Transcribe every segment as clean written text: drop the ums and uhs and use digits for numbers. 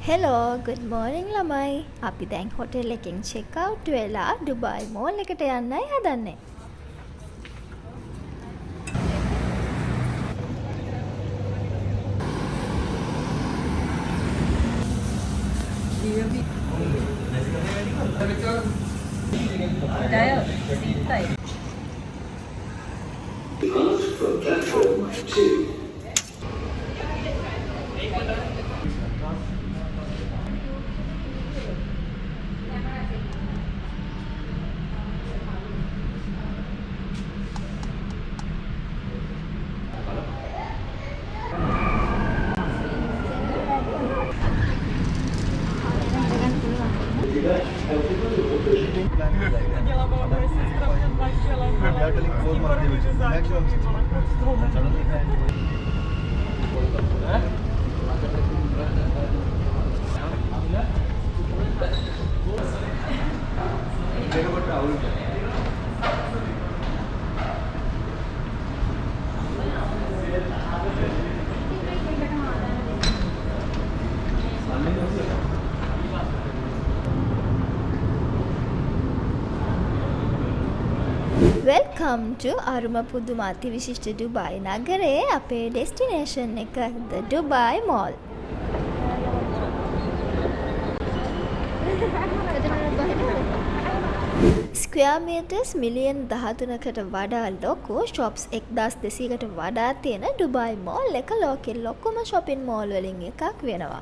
Hello good morning ළමයි. අපි දැන් හොටෙල් එකෙන් check out වෙලා ඩුබායි මෝල් එකට යන්නයි හදන්නේ. From platform 2. Welcome to අරුම පුදුම අති විශිෂ්ට ඩුබායි නගරයේ අපේ destination එක the Dubai Mall. Square metres million 13කට වඩා ලොකු shops 1200කට වඩා තියෙන ඩුබායි මෝල් එක ලෝකෙ ලොකුම shopping mall වලින් එකක් වෙනවා.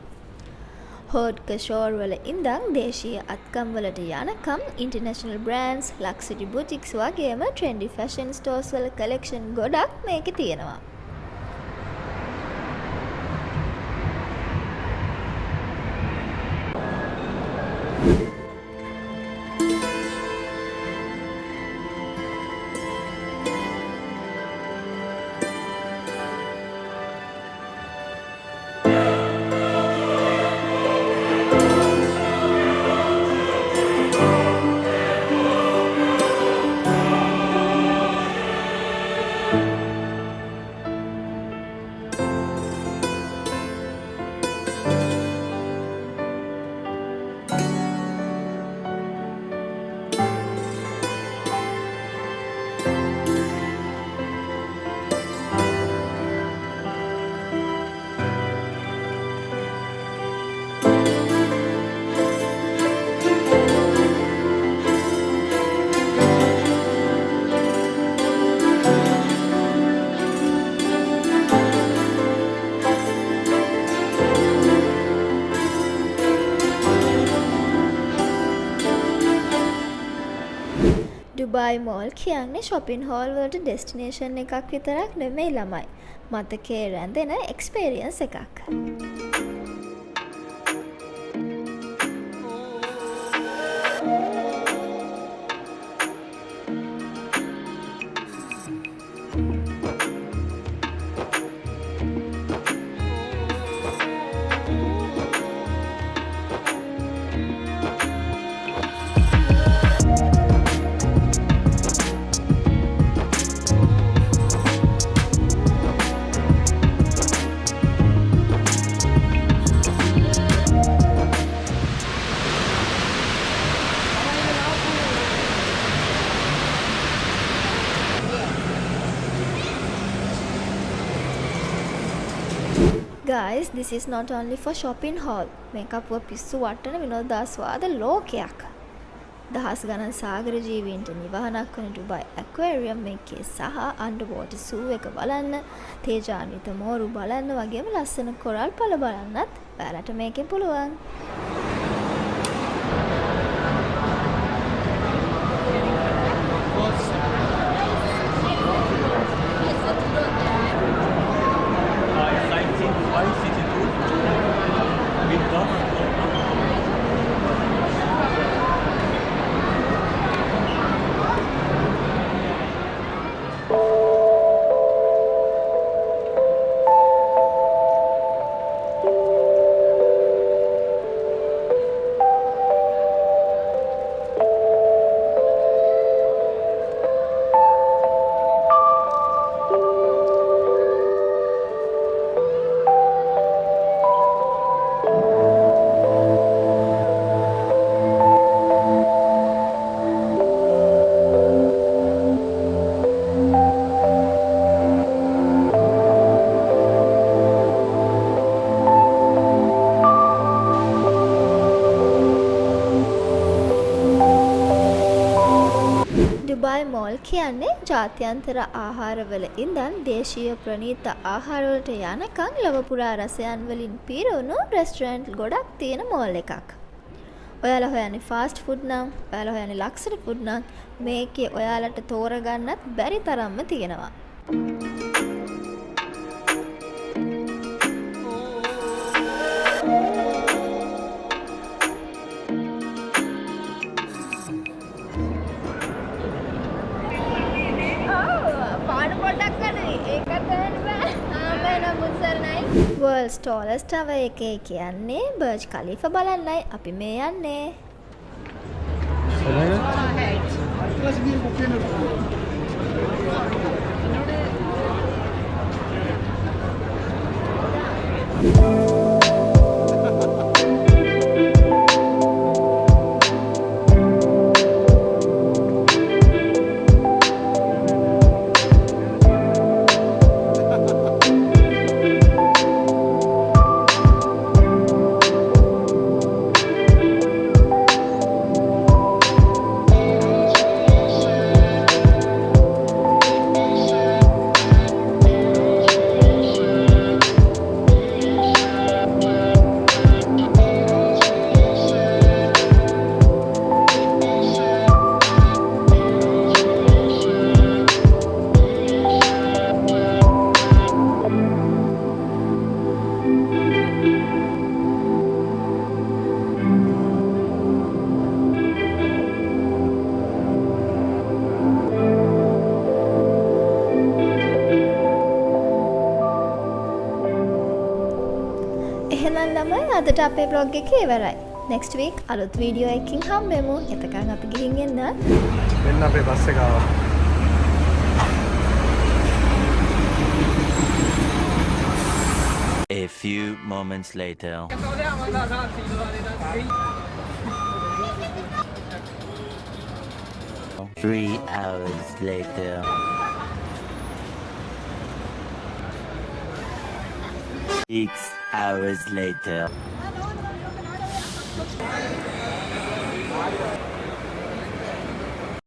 හෝඩ්ක ෂෝර් වල ඉඳන් දේශීය අත්කම් වලට යනකම් ඉන්ටර්නැෂනල් බ්‍රෑන්ඩ්ස්, ලක්සරි බුටික්ස් වගේම ට්‍රෙන්ඩි ෆැෂන් ස්ටෝර්ස් වල කලෙක්ෂන් ගොඩක් මේකේ තියෙනවා. ඩුබායි මෝල් කියන්නේ shopping hall වලට destination එකක් විතරක් නෙමෙයි ළමයි. මතකයේ රැඳෙන experience එකක්. Guys, this is not only for shopping hall. මේක අපුව පිස්සු වටන විනෝදාස්වාද ලෝකයක්. දහස් ගණන් සාගර ජීවීන්ට නිවහනක් වන Dubai Aquarium එකේ සහ underwater zoo එක බලන්න, තේජාන්විත මෝරු බලන්න වගේම ලස්සන කොරල් පළ බලන්නත් ඔයාලට මේකෙන් පුළුවන්. මෝල් කියන්නේ ජාත්‍යන්තර ආහාරවල ඉඳන් දේශීය ප්‍රණීත ආහාරවලට යනකම් ලොව පුරා රසයන් වලින් පිරුණු රෙස්ටරන්ට් ගොඩක් තියෙන මෝල් එකක්. ඔයාලා හොයන්නේ ෆාස්ට් ෆුඩ් නම්, ඔයාලා හොයන්නේ ලක්සරි ෆුඩ් නම් මේකේ ඔයාලට තෝරගන්නත් බැරි තරම්ම තියෙනවා. World's tallest tower එකේ කියන්නේ Burj Khalifa බලන්නයි අපි මේ යන්නේ. එහෙනම් ළමයි අදට අපේ බ්ලොග් එක ඉවරයි. next week අලුත් වීඩියෝ එකකින් හම්බෙමු. එතකන් අපි ගිහින් එන්න. මෙන්න අපේ බස් එක ආවා. A few moments later. 3 hours later. 6 hours later.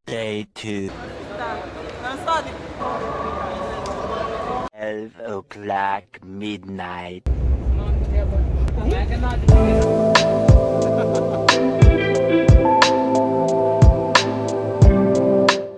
Day 2. 12 o'clock midnight.